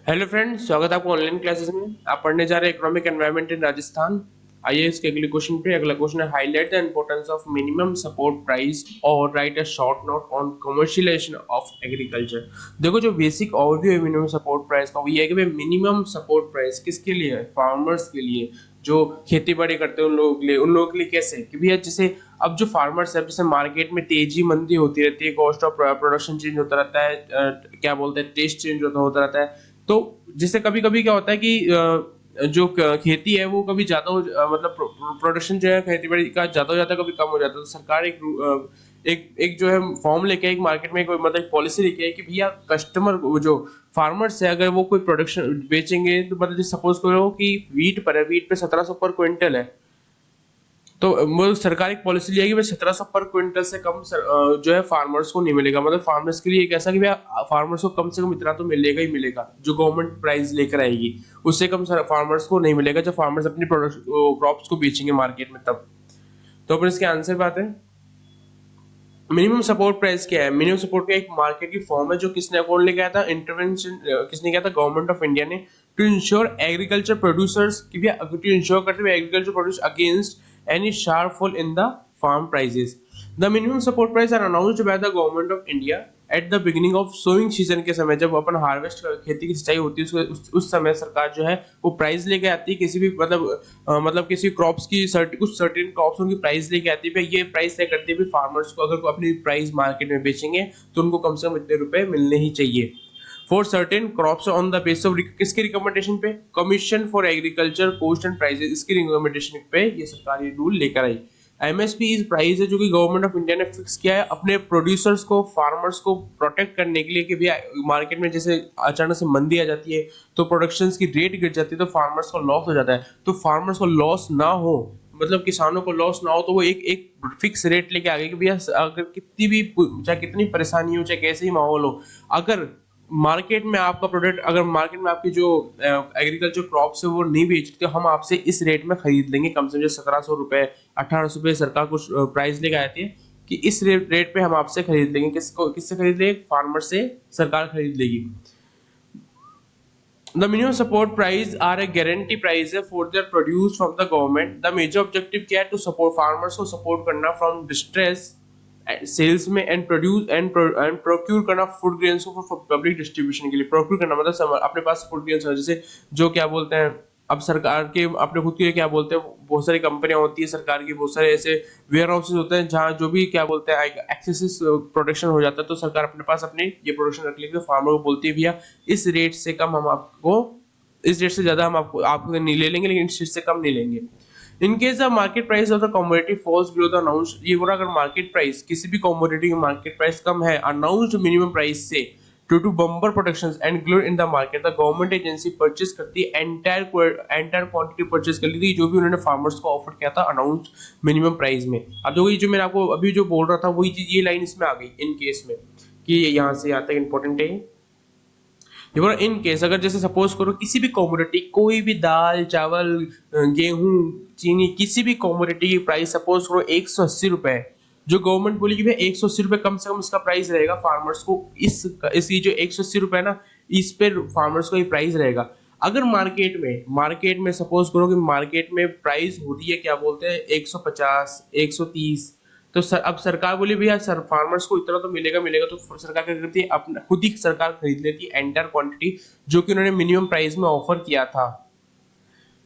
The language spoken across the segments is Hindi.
हेलो फ्रेंड्स, स्वागत है आपको ऑनलाइन क्लासेस में। आप पढ़ने जा रहे हैं इकोनॉमिक एनवायरनमेंट इन राजस्थान। आइए इसके अगले क्वेश्चन पे। अगला क्वेश्चन है, highlight the importance of minimum support price और write a short note on commercialisation of agriculture. देखो, जो बेसिक ओवरव्यू है मिनिमम सपोर्ट प्राइस का वो ये है कि भाई मिनिमम सपोर्ट प्राइस किसके लिए है? फार्मर्स के लिए, जो खेती बाड़ी करते हैं उन लोगों के लिए। उन लोगों के लिए कैसे कि भैया जैसे अब जो फार्मर्स है, जैसे मार्केट में तेजी मंदी होती रहती है, कॉस्ट ऑफ प्रोडक्शन चेंज होता रहता है, क्या बोलते हैं, टेस्ट चेंज होता रहता है। तो जिससे कभी कभी क्या होता है कि जो खेती है वो कभी ज्यादा मतलब प्रोडक्शन जो है खेती बाड़ी का ज्यादा हो जाता है, कभी कम हो जाता है। तो सरकार एक जो है फॉर्म लेके एक मार्केट में कोई मतलब पॉलिसी लेके है कि भैया कस्टमर जो फार्मर्स है, अगर वो कोई प्रोडक्शन बेचेंगे तो मतलब सपोज करो कि वीट पर है, वीट पे 1700 पर क्विंटल है। तो वो सरकार एक पॉलिसी लिया कि भाई 1700 पर क्विंटल से कम जो है फार्मर्स को नहीं मिलेगा। मतलब फार्मर्स के लिए एक ऐसा कि भाई फार्मर्स को कम से कम इतना तो मिलेगा ही मिलेगा जो गवर्नमेंट प्राइस लेकर आएगी। उससे कम फार्मर्स को नहीं मिलेगा जब फार्मर्स अपनी प्रोडक्ट क्रॉप्स को बेचेंगे मार्केट में तब। तो अपन इसके आंसर पे आते हैं। मिनिमम सपोर्ट प्राइस क्या है? मिनिमम सपोर्ट का एक मार्केट की फॉर्म है जो किसने अकॉर्ड लेके आया था, इंटरवेंशन किसने किया था? गवर्नमेंट ऑफ इंडिया ने। टू इंश्योर एग्रीकल्चर प्रोड्यूसर्स की भी, टू इंश्योर करते हुए agriculture produce against any sharp fall in the farm prices. The minimum support price are announced by the government of India at the beginning of sowing season के समय, जब अपन हार्वेस्ट खेती की सिंचाई होती है उस समय सरकार जो है वो प्राइस लेके आती है किसी भी मतलब किसी क्रॉप्स की कुछ सर्टेन क्रॉप्स उनकी प्राइस लेके आती है। ये प्राइस तय करती है फार्मर्स को, अगर को अपनी प्राइस मार्केट में बेचेंगे तो उनको कम से कम इतने रुपए मिलने ही चाहिए for certain crops on the base of किसके रिकमेंडेशन पे? Commission for agriculture cost and prices, इसकी रिकमेंडेशन पे ये सरकार ये रूल लेकर आई। एमएसपी इस प्राइस है जो कि गवर्नमेंट ऑफ इंडिया ने फिक्स किया है अपने प्रोड्यूसर्स को, फार्मर्स को प्रोटेक्ट करने के लिए कि भैया मार्केट में जैसे अचानक से मंदी आ जाती है तो प्रोडक्शन की रेट गिर जाती है तो फार्मर्स को लॉस हो जाता है। तो फार्मर्स को लॉस ना हो, मतलब किसानों को लॉस ना हो, तो वो एक एक फिक्स रेट लेके आ गए कि भैया अगर कितनी भी, चाहे कितनी परेशानी हो, चाहे कैसे ही माहौल हो, अगर मार्केट में आपका प्रोडक्ट, अगर मार्केट में आपकी जो एग्रीकल्चर क्रॉप्स है वो नहीं बेचते, तो हम आपसे इस रेट में खरीद लेंगे। कम से कम 1700 रुपए, 1800 रुपए सरकार कुछ प्राइस लेके आती है कि इस रेट पे हम आपसे खरीद लेंगे। किससे खरीद लेंगे? फार्मर से सरकार खरीद लेगी। The minimum support price are a guarantee price है for their produce from the government. The major objective क्या है? To support farmers को support करना from distress सेल्स में, एंड प्रोड्यूस एंड प्रोक्यूर करना फूड ग्रेन्स को फॉर पब्लिक डिस्ट्रीब्यूशन के लिए। प्रोक्यूर करना मतलब अपने पास फूड ग्रेन्स है, जैसे जो क्या बोलते हैं, अब सरकार के अपने खुद के क्या बोलते हैं, बहुत सारी कंपनियां होती है सरकार की, बहुत सारे ऐसे वेयर हाउसेज होते हैं जहाँ जो भी क्या बोलते हैं एक्सेसिव प्रोडक्शन हो जाता है, तो सरकार अपने पास अपनी ये प्रोडक्शन रख लेती है। फार्मर को बोलती है भैया इस रेट से कम हम आपको, इस रेट से ज्यादा हम आपको नहीं ले लेंगे, लेकिन इस रेट से कम नहीं लेंगे। इन case the market price of the commodity falls below the announced, ये बोला अगर मार्केट प्राइस किसी भी कमोडिटी की मार्केट प्राइस कम है अनाउंस्ड मिनिमम प्राइस से due to bumper productions and glut in the market, the government agency purchase करती है एंटायर क्वांटिटी परचेस कर ली थी जो भी उन्होंने फार्मर्स को ऑफर किया था अनाउंस्ड मिनिमम प्राइस में। अब जो ये जो मैंने आपको अभी जो बोल रहा था वही चीज, ये लाइन इसमें आ गई इन केस में, कि यहाँ से यहाँ तक इंपॉर्टेंट है। देखो इन केस अगर जैसे सपोज करो किसी भी कॉमोडिटी, कोई भी दाल चावल गेहूं चीनी, किसी भी कॉमोडिटी की प्राइस सपोज करो 180 रुपए, जो गवर्नमेंट बोली कि भाई 180 रुपए कम से कम इसका प्राइस रहेगा फार्मर्स को, इसकी जो 180 रुपए ना, इस पे फार्मर्स को ये प्राइस रहेगा। अगर मार्केट में सपोज करो कि मार्केट में प्राइस होती है क्या बोलते हैं 150 130, तो अब सरकार बोली भैया सर फार्मर्स को इतना तो मिलेगा मिलेगा, तो सरकार क्या करती है, अपना खुद ही सरकार खरीद लेती है एंटायर क्वांटिटी जो कि उन्होंने मिनिमम प्राइस में ऑफर किया था।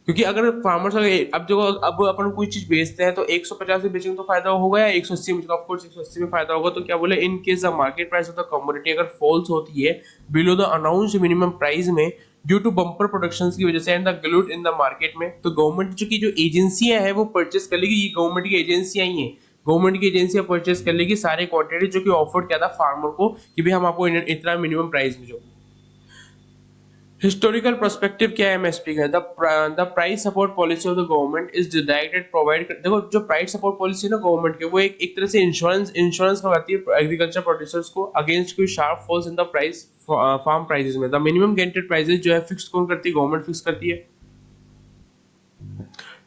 क्योंकि अगर फार्मर्स अब अपन कोई चीज बेचते हैं तो 150 में बेचेंगे तो फायदा होगा, या 180 में, ऑफ कोर्स 180 में फायदा होगा। तो क्या बोले, in case the market price of the commodity अगर फॉल्स होती है below the announced minimum price में ड्यू टू बम्पर प्रोडक्शन की वजह से and the glut in the market में, तो गवर्नमेंट जो एजेंसियां हैं वो परचेस कर लेगी। ये गवर्नमेंट की एजेंसियां ही है, गवर्नमेंट की एजेंसियां परचेस कर लेगी सारे क्वांटिटी जो कि ऑफर किया था फार्मर को कि भाई हम आपको इतना मिनिमम प्राइस में। जो हिस्टोरिकल पर्सपेक्टिव क्या है एमएसपी का, the price support policy of the government is directed provide, देखो जो प्राइस सपोर्ट पॉलिसी है ना गवर्नमेंट के, वो एक तरह से इंश्योरेंस करवाती है एग्रीकल्चर प्रोड्यूसर्स को अगेंस्ट कोई sharp falls in the price farm prices में। द मिनिमम गारंटेड प्राइसेस जो है फिक्स कौन करती है? गवर्नमेंट फिक्स करती है।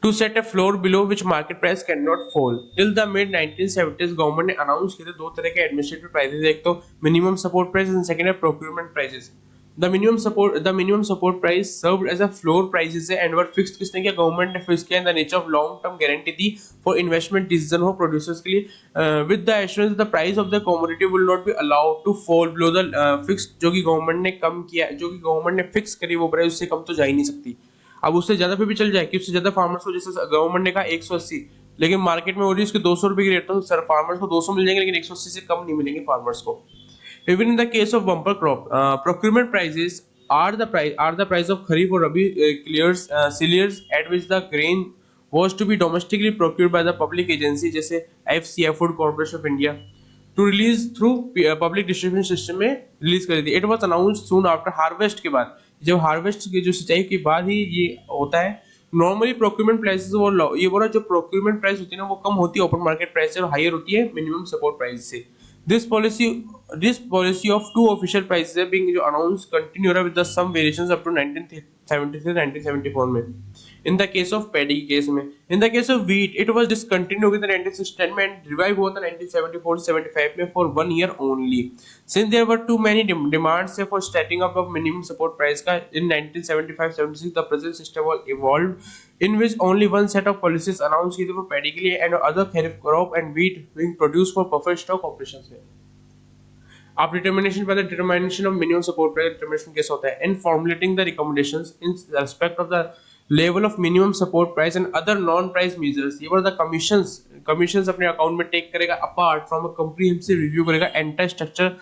To set a floor below which market price cannot fall. Till the mid 1970s government ने अनाउंस किए थे दो तरह के एडमिनिस्ट्रेटिव प्राइसेस, एक तो minimum support price and second है procurement prices. The minimum support price served as a floor prices है and were fixed किसने किया, गवर्नमेंट ने फिक्स किया in the nature of long term guarantee the for investment decision हो producers के लिए, with the assurance the price of the commodity will not be allowed to fall below the fixed, जो कि गवर्नमेंट ने कम किया, जो कि गवर्नमेंट ने फिक्स करी वो प्राइस उससे कम तो जा ही नहीं सकती। अब उससे ज्यादा पे भी चल जाए कि उससे ज्यादा फार्मर्स को, जैसे गवर्नमेंट ने कहा 180, लेकिन मार्केट में हो रही है उसके 200 रुपए की रेट, तो सर फार्मर्स को 200 मिल जाएंगे लेकिन 180 से कम नहीं मिलेंगे फार्मर्स को। Even in the case of bumper crop, procurement prices are the price of Kharif or Rabi cereals at which the grain was to be domestically procured by the public agency जैसे FCI Food Corporation of India to release through public distribution system में रिलीज करी थी। It was announced soon after harvest के बाद, जब हार्वेस्ट की जो सिंचाई के बाद ही ये होता है। नॉर्मली प्रोक्यूरमेंट प्राइसेस वो ये बोला, जो प्रोक्यूरमेंट प्राइस होती है ना वो कम होती है ओपन मार्केट प्राइस से और हायर होती है मिनिमम सपोर्ट प्राइस से। This policy this policy of two official prices है being जो announced continue with the some variations up to 1973 1974 में। In the case of paddy case में, in the case of wheat it was discontinued with the 1910 में and revived हुआ था 1974-75 में for 1 year only। Since there were too many demands for starting up of minimum support price का in 1975-76 the present system was evolved in which only one set of policies announced की थी for paddy के लिए and other kharif crop and wheat being produced for perfect stock operations में। आप डिटर्मिनेशन पहले determination of minimum support price determination कैसे होता है, in formulating the recommendations in respect of the level of minimum support price and other non price measures, ये वर द कमीशंस अपने अकाउंट में टेक करेगा apart from a comprehensive review करेगा entire structure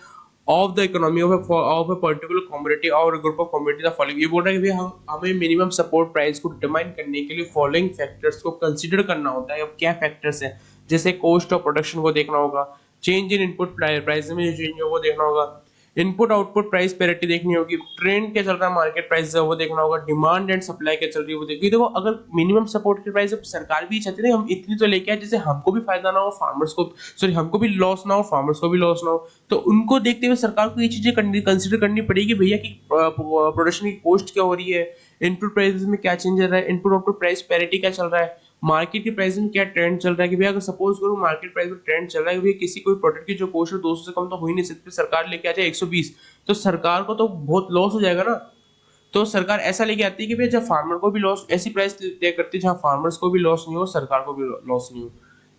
of the economy of a particular community और group of community the following. ये बोल रहा है कि भाई हमें मिनिमम सपोर्ट प्राइस को डिटरमाइन करने के लिए फॉलोइंग फैक्टर्स को कंसीडर करना होता है। अब क्या फैक्टर्स हैं, जैसे कॉस्ट ऑफ प्रोडक्शन को देखना होगा, चेंज इन इनपुट प्राइस में जो चेंज हो वो देखना होगा, इनपुट आउटपुट प्राइस पैरिटी देखनी होगी, ट्रेंड क्या चल रहा है मार्केट प्राइस है वो देखना होगा, डिमांड एंड सप्लाई क्या चल रही है वो देखिए। देखो अगर मिनिमम सपोर्ट की प्राइस सरकार भी चाहती है हम इतनी तो लेके आए जिससे हमको भी फायदा ना हो, फार्मर्स को सॉरी हमको भी लॉस ना हो, फार्मर्स को भी लॉस ना हो, तो उनको देखते हुए सरकार को ये चीजें कंसिडर करनी पड़ेगी भैया कि प्रोडक्शन की कॉस्ट क्या हो रही है, इनपुट प्राइस में क्या चेंज हो रहा है, इनपुट आउटपुट प्राइस पैरिटी क्या चल रहा है, मार्केट की प्राइस में क्या ट्रेंड चल रहा है। कि भैया अगर सपोज करो मार्केट प्राइस में ट्रेंड चल रहा है कि भैया किसी कोई प्रोडक्ट की जो कॉस्ट है 200 से कम तो हो ही नहीं सकती, सरकार लेके आ जाए 120, तो सरकार को तो बहुत लॉस हो जाएगा ना। तो सरकार ऐसा लेके आती है कि भैया जब फार्मर को भी लॉस, ऐसी प्राइस तय करती है जहाँ फार्मर्स को भी लॉस नहीं हो, सरकार को भी लॉस नहीं हो।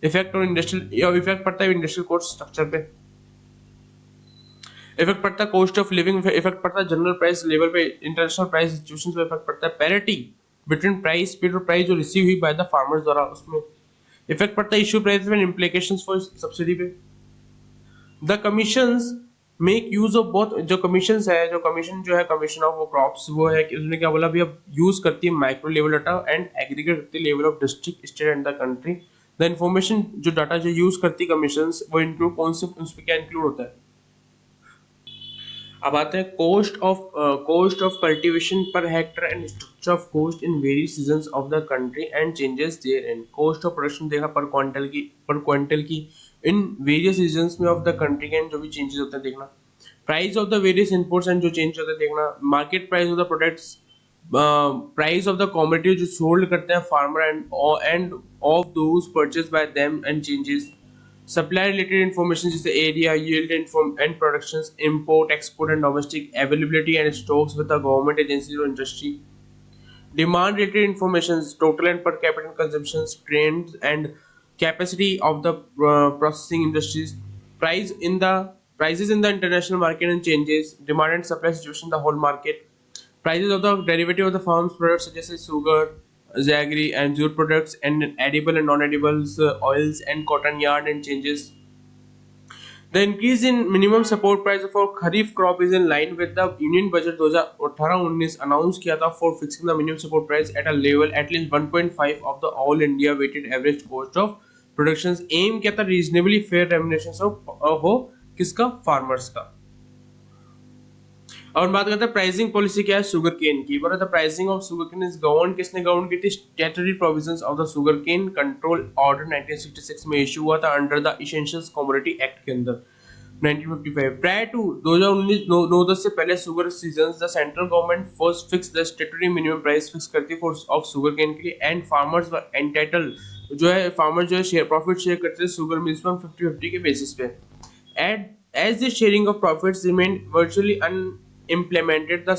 इफेक्ट ऑन इंडस्ट्रियल, इफेक्ट पड़ता है इंडस्ट्रियल कॉस्ट स्ट्रक्चर पे, इफेक्ट पड़ता है कॉस्ट ऑफ लिविंग, इफेक्ट पड़ता है जनरल प्राइस लेवल पे, इंटरनेशनल प्राइस सिचुएशन पे इफेक्ट पड़ता है, पैरिटी बिटवीन प्राइस पेड और प्राइस जो रिसीव हुई बाय द फार्मर्स द्वारा उसमें इफेक्ट पड़ता है, इशू प्राइस में इम्प्लीकेशंस फॉर सब्सिडी पे। The commissions make use of both, जो कमीशंस है, जो कमीशन जो है कमीशन ऑफ क्रॉप्स वो है कि उसने क्या बोला भी अब यूज करती है micro level data and aggregate करती है level of district state and the country. The information जो डाटा जो यूज करती है कमीशंस वो इंक्लूड कौन से, उस पर क्या इंक्लूड होता है। अब आते हैं cost of cultivation per hectare and structure of cost in various seasons of the country and changes therein। cost of production देखा पर क्विंटल की in various seasons में of the country के जो भी changes होते हैं देखना, price of the various inputs and जो change होते हैं देखना, market price of the products, price of the commodity जो sold करते हैं farmer and of those purchased by them and changes, supply related information जैसे area, yield and productions, import, export and domestic availability and stocks with the government agencies or industry, demand related information, total and per capita consumptions, trends and capacity of the processing industries, prices in the international market and changes, demand and supply situation in the whole market, prices of the derivative of the farm's products such as sugar, jaggery and jute products and edible and non-edibles, oils and cotton yarn and changes. The increase in minimum support price for kharif crop is in line with the union budget 2018-19 announced किया था for fixing the minimum support price at a level at least 1.5 of the all India weighted average cost of productions। aim किया था reasonably fair remuneration हो किसका, farmers का। और बात करते हैं प्राइसिंग पॉलिसी क्या है शुगर केन की। बोला था pricing of sugar cane is govern, किसने गवर्न की थी, statutory provisions of the sugar cane control order 1966 में इशू हुआ था under the essential commodity act के अंदर 1955। प्रायर टू 2019 9-10 से पहले sugar seasons the central government first fix the statutory minimum price fix करती फॉर ऑफ शुगर केन के लिए एंड फार्मर्स वर एंटाइटल्ड, जो है फार्मर जो है शेयर प्रॉफिट शेयर करते थे शुगर मिल्स पर 50-50 के बेसिस पे। At as the sharing of profits remain virtually implemented the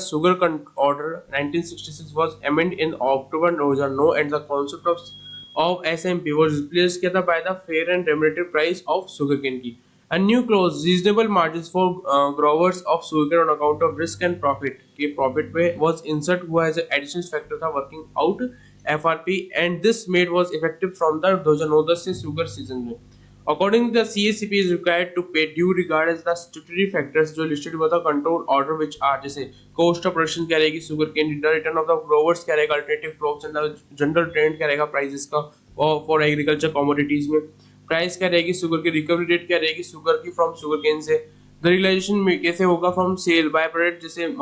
order 1966 was amended in October 2009 and the concept of SMP was replaced किया था by the fair and remunerative price of sugarcane की. A new clause reasonable margins for growers of sugarcane on account of risk and profit के profit पे was insert हुआ as an additional factor था working out FRP and this made was effective from the 2009 से sugar season में. According to the CACP is required to pay due regard as the statutory factors जो listed हुआ था control order which are जैसे cost of production क्या रहेगी sugar cane, the return of the growers क्या रहेगा, alternative crops and the general trend क्या रहेगा prices का for agriculture commodities में, price क्या रहेगी sugar की, recovery rate क्या रहेगी sugar की from sugar cane से, the realization में कैसे होगा from sale by product जैसे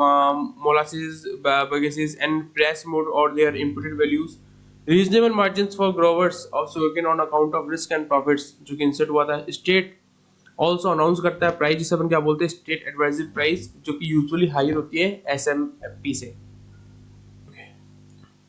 molasses, bagaces and press mode or their inputted values, reasonable margins for growers of sugarcane on account of risk and profits जो कि इंसर्ट हुआ था. स्टेट ऑल्सो अनाउंस करता है प्राइस जिसे अपन क्या बोलते हैं स्टेट एडवाइजरी प्राइस जो कि यूजुअली हायर होती है एसएमएफपी से.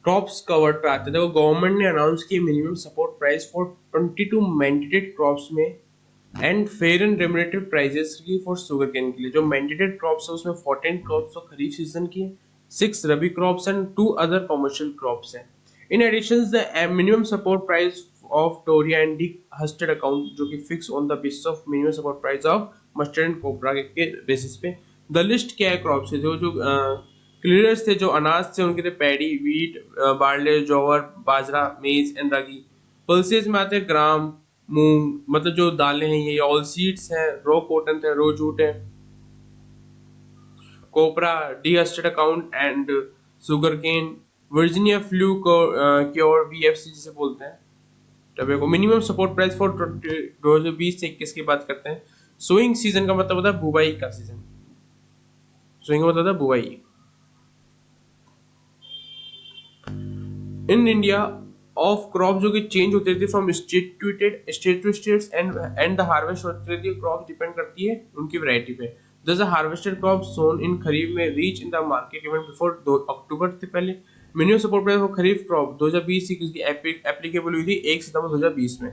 क्रॉप्स कवर्ड पे आते हैं. देखो गवर्नमेंट ने अनाउंस की minimum support price for 22 mandated crops में and fair and remunerative prices की फॉर सुगरकेन के लिए. जो मैंडेटेड क्रॉप्स है उसमें 14 क्रॉप्स तो खरीफ सीजन की है, 6 rabi crops and 2 other commercial crops हैं. In addition, the minimum support price of Toria and Dick Husted account जो कि fix on the basis of minimum support price of mustard and copra के basis पे. The list क्या है क्रॉप से जो क्लियर्स थे जो अनाज थे उनके थे पैडी, वीट, बार्ले, जोवर, बाजरा, मेज एंड रागी. पल्सेस में आते हैं ग्राम, मूंग मतलब जो दालें हैं ये ऑल सीड्स हैं, रो कॉटन थे, रो जूट है, copra, de husked account and sugar cane, Virginia flue cured VFC जिसे बोलते हैं. Tobacco minimum support price for 2020 से 21 की बात करते हैं. सोइंग सीजन का मतलब होता है बुवाई का सीजन. सोइंग का मतलब होता है बुवाई. इन इंडिया ऑफ क्रॉप जो कि चेंज होती रहती है from state to states and the harvest होती रहती है. क्रॉप डिपेंड करती है उनकी वैरायटी पे. Thus the harvested crops sown in खरीफ में reach in the market even before अक्टूबर से पहले. Minimum support price for kharif crop 2020 की एप्लीकेबल हुई थी 1 सितंबर 2020 में.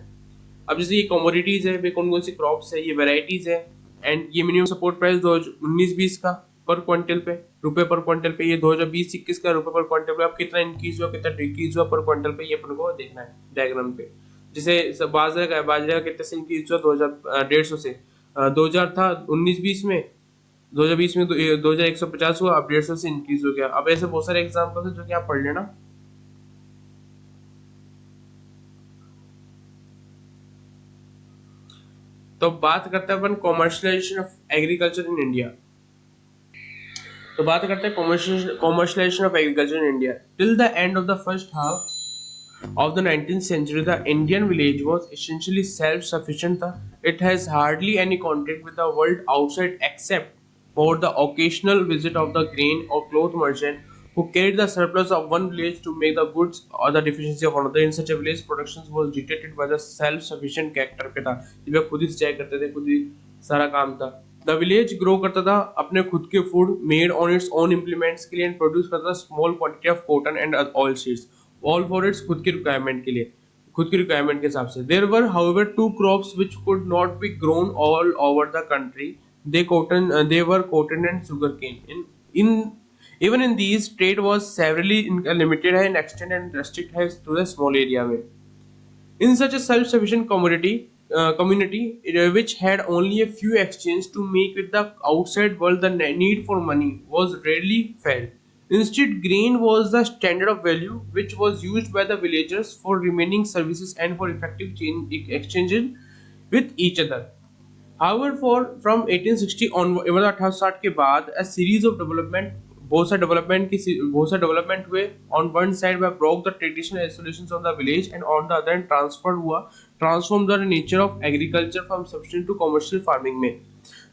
अब जैसे ये कमोडिटीज है, कौन कौन सी क्रॉप्स है, ये वेराइटीज है एंड ये मिनिमम सपोर्ट प्राइस 2019-20 का पर क्विंटल पे रुपए पर क्विंटल पे, ये 2020-21 का रुपए पर क्विंटल पे. अब कितना इंक्रीज हुआ कितना डिक्रीज हुआ पर क्विंटल पे ये अपन को देखना है डायग्राम पे. जैसे बाजरा कितने से इंक्रीज हुआ 150 से 2000 था 19-20 में, 2020 में 2150 हुआ, अब 150 से इंक्रीज हो गया. अब ऐसे बहुत सारे एग्जांपल है जो कि आप पढ़ लेना. तो बात करते हैं अपन commercialisation of agriculture in India. तो बात करते हैं commercialisation of agriculture in India. Till the end of the first half of the 19th century, the Indian village was essentially self-sufficient. It has hardly any contact with the world outside except for the occasional visit of the grain or cloth merchant who carried the surplus of one village to make the goods or the deficiency of another. In such a village, production was dictated by the self-sufficient character पे था. जब खुद ही सिंचाई करते थे, खुद ही सारा काम था. The village grow करता था अपने खुद के food made on its own implements के लिए and produce करता था small quantity of cotton and oil seeds. All for its खुद की requirement के लिए, खुद की requirement के हिसाब से. There were however 2 crops which could not be grown all over the country. They were cotton and sugarcane. Even in these, trade was severely limited in extent and restricted to the small area में. In such a self-sufficient community which had only a few exchanges to make with the outside world, the need for money was rarely felt. Instead, grain was the standard of value which was used by the villagers for remaining services and for effective exchanges with each other. However, from 1860 on, 1860 के बाद a series of बहुत सा डेवलपमेंट हुए. On one side were broke the traditional isolations of the village and on the other transformed the nature of agriculture from subsistence to commercial farming में.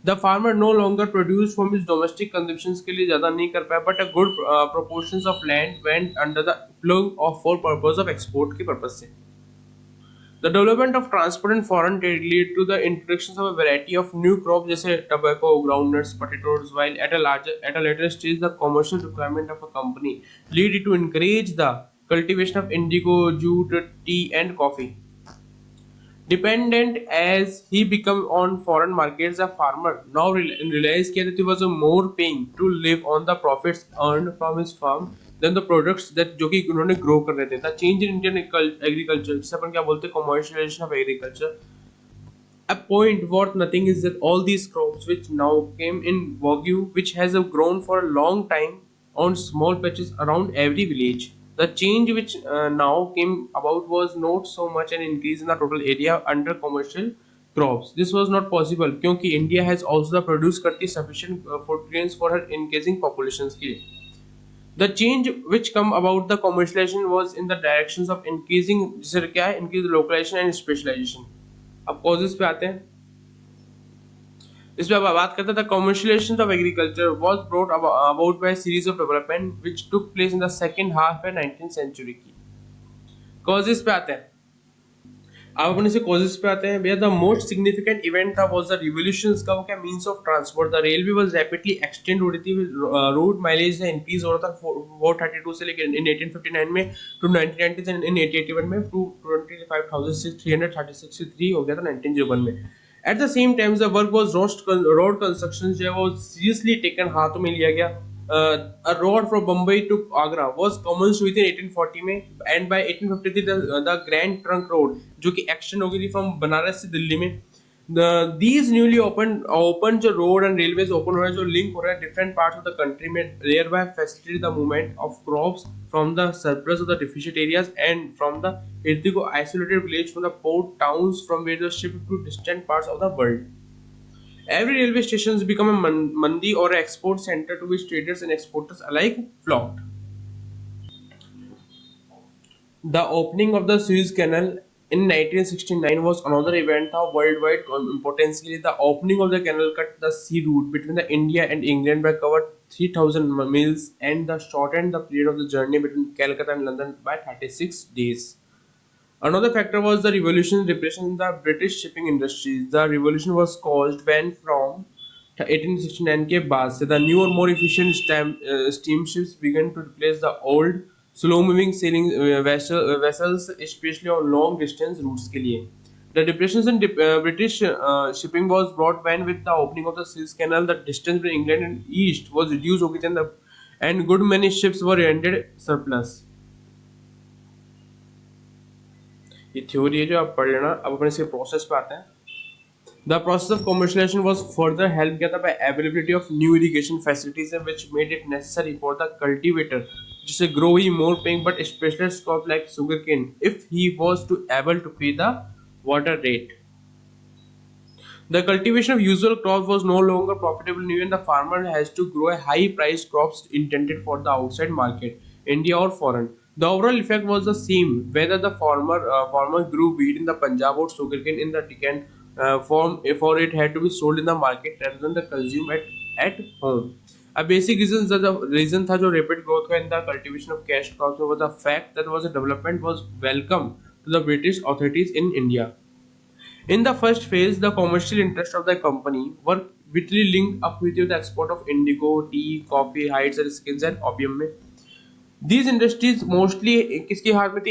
The farmer no longer produced from his domestic consumptions के लिए ज़्यादा नहीं कर पाया, but a good proportions of land went under the plough for purpose of export के purpose से. The development of transport and foreign trade led to the introduction of a variety of new crops जैसे tobacco, groundnuts, potatoes, while at a later stage the commercial requirement of a company led to encourage the cultivation of indigo, jute, tea and coffee. Dependent as he become on foreign markets, a farmer now realized that it was a more paying to live on the profits earned from his farm than the products that जो कि उन्होंने grow कर रहे थे. The change in Indian agriculture, जिसे अपन क्या बोलते हैं, commercialization of agriculture, a point worth nothing is that all these crops which now came in Wagyu, which has grown for a long time on small patches around every village. The change which now came about was not so much an increase in the total area under commercial crops. This was not possible क्योंकि India has also the produce करती sufficient food grains for her increasing populations के लिए. The change which come about the commercialization was in the directions of increasing जिससे क्या है increase localization and specialization. अब causes पे आते हैं. इस पे अब बात करते हैं. The commercialization of agriculture was brought about by a series of development which took place in the second half of 19th century की. Causes पे आते हैं. अब अपन इसे causes पे आते हैं भैया. The most significant event था was the revolutions का वो क्या means of transport. The railway was rapidly extend हो रही थी. Road mileage का increase हो रहा था 432 से लेकर in 1859 में to 1990 and in 1881 में to 25,333 हो गया था 1901 में. At the same time, the work was road construction जो है वो seriously taken हाथों में लिया गया. A road from Bombay to Agra was commenced हुई थी 1840 में and by 1853 the Grand Trunk Road जो कि एक्शन हो गई थी फ्रॉम बनारस से दिल्ली में. These newly open जो road and railways open हो रहे हैं जो link हो रहे हैं different parts of the country में thereby facilitate the movement of crops from the surplus of the deficient areas and from the hitherto isolated village from the port towns from where they shipped to distant parts of the world. Every railway station has become a mandi or an export center to which traders and exporters alike flocked. The opening of the Suez Canal in 1969 was another event of worldwide importance. The opening of the canal cut the sea route between the India and England by covered 3,000 miles and the shortened the period of the journey between Calcutta and London by 36 days. Another factor was the representation in the British shipping industries. The revolution was caused when from 1869 के बाद से the newer more efficient steamships began to replace the old slow moving sailing vessels especially on long distance routes के लिए. The depressions in British shipping was brought when with the opening of the Suez Canal the distance between England and East was reduced हो गई थी and good many ships were rendered surplus. ये थ्योरी है जो आप पढ़ लेना. अब अपने इसके प्रोसेस पे आते हैं. The process of commercialization was further helped किया था by availability of new irrigation facilities which made it necessary for the cultivator to grow he more paying but specialist crop like sugarcane if he was to able to pay the water rate. The cultivation of usual crops was no longer profitable even the farmer has to grow a high priced crops intended for the outside market, India or foreign. The overall effect was the same whether the farmer grew wheat in the Punjab or sugarcane in the Deccan form for it had to be sold in the market rather than the consumed at home. A basic reason था जो rapid growth का in the cultivation of cash crops was the fact that was a development was welcome to the British authorities in India. In the first phase, the commercial interests of the company were vitally linked up with the export of indigo, tea, coffee, hides and skins and opium में. These industries mostly किसके हाथ में थी?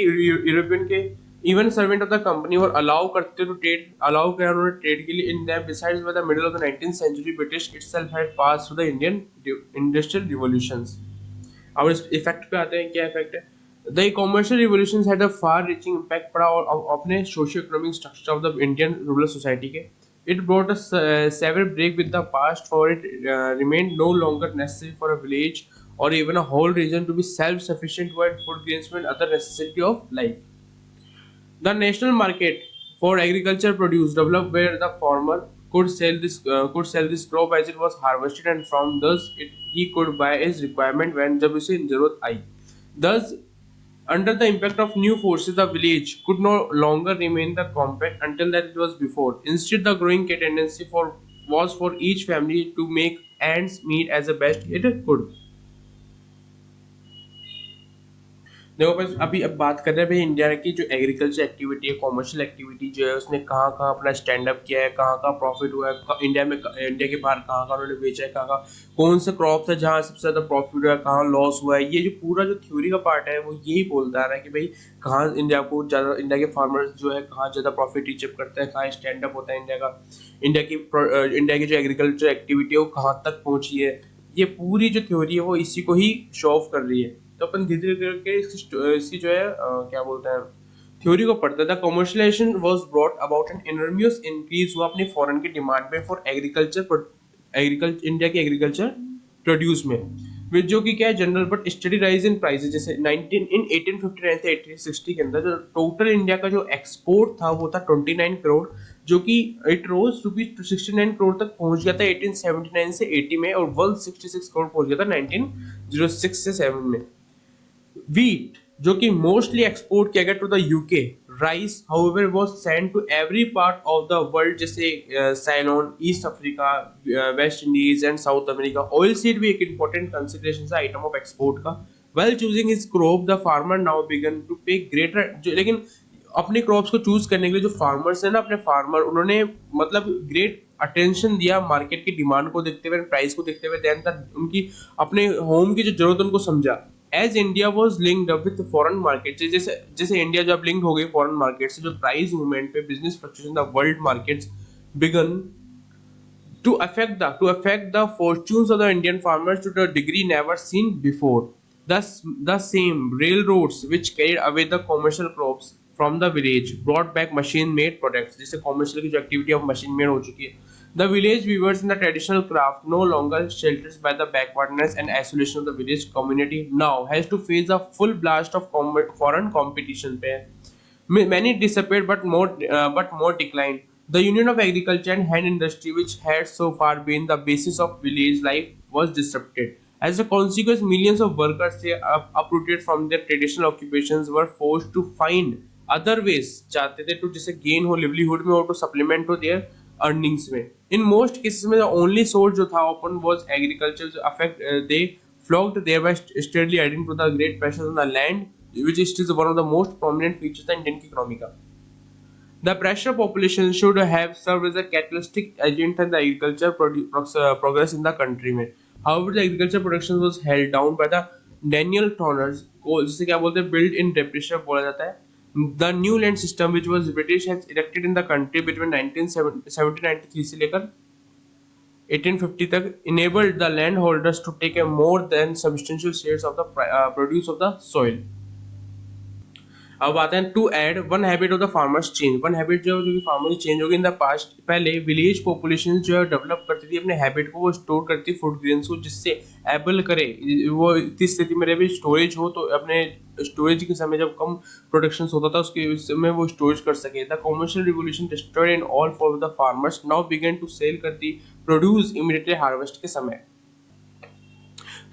यूरोपियन के. Even servant of the company were allowed करते to trade, allow किया उन्होंने trade के लिए in them. Besides, by the middle of the 19th century, British itself had passed through the Indian industrial revolutions. अब इस effect पे आते हैं. क्या effect है? The commercial revolutions had a far-reaching impact पड़ा और अपने socio-economic structure of the Indian rural society के. It brought a severe break with the past, for it remained no longer necessary for a village or even a whole region to be self-sufficient to add food grains and other necessity of life. The national market for agriculture produce developed where the farmer could sell this crop as it was harvested and from thus he could buy his requirement when जब उसे जरूरत आई. Thus, under the impact of new forces, the village could no longer remain the compact until that it was before. Instead, the growing tendency was for each family to make ends meet as the best it could. देखो बस अभी अब बात कर रहे हैं भाई इंडिया की जो एग्रीकल्चर एक्टिविटी है, कॉमर्शियल एक्टिविटी जो है, उसने कहाँ कहाँ अपना स्टैंड अप किया है, कहाँ कहाँ प्रॉफिट हुआ है, इंडिया में, इंडिया के बाहर कहाँ कहाँ उन्होंने बेचा है, कहाँ कहाँ कौन सा क्रॉप है जहाँ सबसे ज्यादा प्रॉफिट हुआ है, कहाँ लॉस हुआ है। ये जो पूरा जो थ्योरी का पार्ट है वो यही बोलता आ रहा है कि भाई कहाँ इंडिया को ज्यादा, इंडिया के फार्मर्स जो है कहाँ ज्यादा प्रॉफिट रीच करता है, कहाँ स्टैंड अप होता है इंडिया का, इंडिया की जो एग्रीकल्चर एक्टिविटी है वो कहाँ तक पहुंची है। ये पूरी जो थ्योरी है वो इसी को ही शो ऑफ कर रही है। तो अपन धीरे धीरे करके इसकी जो है क्या बोलते हैं, थ्योरी को पढ़ते थे। Commercialisation was brought about an enormous increase हुआ अपनी फॉरेन की डिमांड में फॉर एग्रीकल्चर इंडिया की एग्रीकल्चर प्रोड्यूस में, विच जो कि क्या है general but study rise in prices. जैसे 1859 से 1860 के अंदर जो टोटल इंडिया का जो एक्सपोर्ट था वो था 29 करोड़, जो कि इट रोज रुपीज 69 करोड़ तक पहुंच गया था 1879 से 80 में, और 166 करोड़ पहुंच गया था 1906 से 7 में। Wheat, जो कि मोस्टली एक्सपोर्ट किया गया to the UK. Rice however was sent to every part of the world, जैसे Ceylon, East Africa, West Indies and South America. Oil seed भी एक इंपॉर्टेंट कंसिडरेशन है आइटम ऑफ एक्सपोर्ट का। Well choosing his crop the farmer now began to pay greater, लेकिन अपने क्रॉप्स को चूज करने के लिए जो फार्मर्स है ना, अपने फार्मर, उन्होंने मतलब ग्रेट अटेंशन दिया मार्केट की डिमांड को देखते हुए, प्राइस को देखते हुए, देन तक उनकी अपने होम की जो जरूरत उनको समझा। As India was linked up with foreign market, जैसे जैसे इंडिया जब लिंक हो गई फॉरेन मार्केट से, जो प्राइस मूवमेंट पे business fluctuation the world markets began to affect the fortunes of the Indian farmers to the degree never seen before. Thus, the same railroads which carried away the commercial crops from the village brought back machine-made products. जिससे commercial की जो activity of machine-made हो चुकी है. The village weavers in the traditional craft, no longer sheltered by the backwardness and isolation of the village community, now has to face a full blast of foreign competition. Many disappeared, but more declined. The union of agriculture and hand industry, which had so far been the basis of village life, was disrupted. As a consequence, millions of workers uprooted from their traditional occupations were forced to find other ways, चाहते थे to जिसे gain हो livelihood में, और to supplement हो their earnings में. In most cases में the only source जो था open was agriculture. They flocked thereby steadily adding to the great pressures on the land, which is still one of the most prominent features of the Indian economy का. The pressure population should have served as a catalytic agent in the agriculture progress in the country में. However, the agriculture production was held down by the Daniel Tonners को, जिसे क्या बोलते हैं, built in depression बोला जाता है. The new land system which was British has erected in the country between 1793 से लेकर 1850 तक enabled the landholders to take a more than substantial shares of the produce of the soil. अब आते हैं to add one habit of the farmers change. One habit जो कि फार्मर की चेंज होगी इन द पास्ट। पहले विलेज पॉपुलेशन जो है डेवलप करती थी अपने हैबिट को, वो स्टोर करती थी फूड ग्रेन्स को, जिससे एबल करे वो इस स्थिति में रहे स्टोरेज हो, तो अपने स्टोरेज के समय जब कम प्रोडक्शन होता था उसके समय वो स्टोरेज कर सके। The commercial revolution destroyed in all for the farmers now began to sell कर दी प्रोड्यूस इमीडिएटली हार्वेस्ट के समय।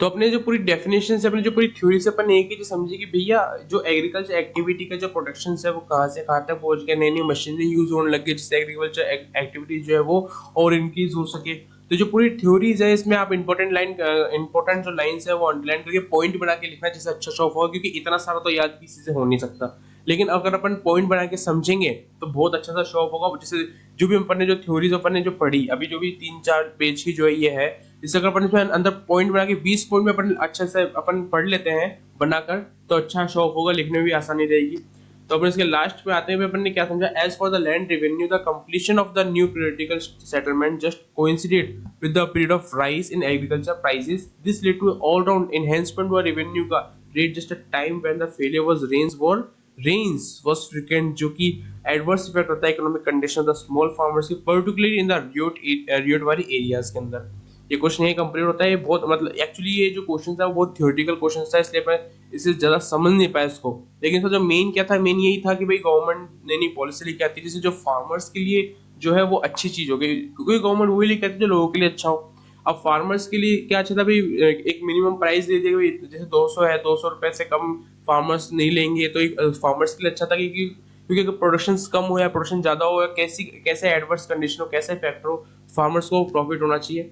तो अपने जो पूरी डेफिनेशन से, अपनी जो पूरी थ्योरी से अपन एक ही चीज समझे कि भैया जो एग्रीकल्चर एक्टिविटी का जो प्रोडक्शन है वो कहाँ से कहाँ तक पहुंच गया, नई नई मशीनरी यूज होने लग गई जिससे एग्रीकल्चर एक्टिविटी जो है वो और इंक्रीज हो सके। तो जो पूरी थ्योरीज है इसमें आप इंपॉर्टेंट जो लाइंस है वो अंडरलाइन करके पॉइंट बना के लिखना जिससे अच्छा शॉप होगा, क्योंकि इतना सारा तो याद किसी से हो नहीं सकता। लेकिन अगर अपन पॉइंट बना के समझेंगे तो बहुत अच्छा सा शॉप होगा। जैसे जो भी अपन ने जो थ्योरीज अपन ने जो पढ़ी अभी, जो भी 3-4 पेज की जो है ये है, इससे अगर अपन इसमें अंदर पॉइंट बना के 20 पॉइंट में अपन अच्छे से अपन पढ़ लेते हैं बनाकर, तो अच्छा शॉप होगा, लिखने में भी आसानी रहेगी। तो अपन इसके लास्ट पे आते हैं, अपन ने क्या समझा, as for the land revenue the completion of the new periodical settlement just coincided with the period of rise in agriculture prices. This led to all round enhancement to revenue का rate just a time when the failure was rains was frequent, जो कि एडवर्स इफेक्ट होता है economic condition of the small farmers की, पर्टिकुलरली इन द रियोट वाली एरियाज के अंदर। ये क्वेश्चन यही कंप्लीट होता है। ये बहुत मतलब एक्चुअली ये जो क्वेश्चन था वो बहुत थ्योरेटिकल क्वेश्चन था, इसलिए मैं इसे ज़्यादा समझ नहीं पाया इसको। लेकिन इसका जो मेन क्या था, मेन यही था कि भाई गवर्नमेंट नई पॉलिसी लेके आती है जिससे जो फार्मर्स के लिए जो है वो अच्छी चीज़ हो गई, क्योंकि गवर्नमेंट वही लेके आती है जो लोगों के लिए अच्छा हो। अब फार्मर्स के लिए क्या अच्छा था भाई, एक मिनिमम प्राइस दे दिया, जैसे 200 है, 200 रुपये से कम फार्मर्स नहीं लेंगे, तो एक फार्मर्स के लिए अच्छा था क्योंकि अगर प्रोडक्शन कम हो या प्रोडक्शन ज़्यादा हो या कैसे एडवर्स कंडीशन हो, कैसे फैक्टर हो, फार्मर्स को प्रॉफिट होना चाहिए।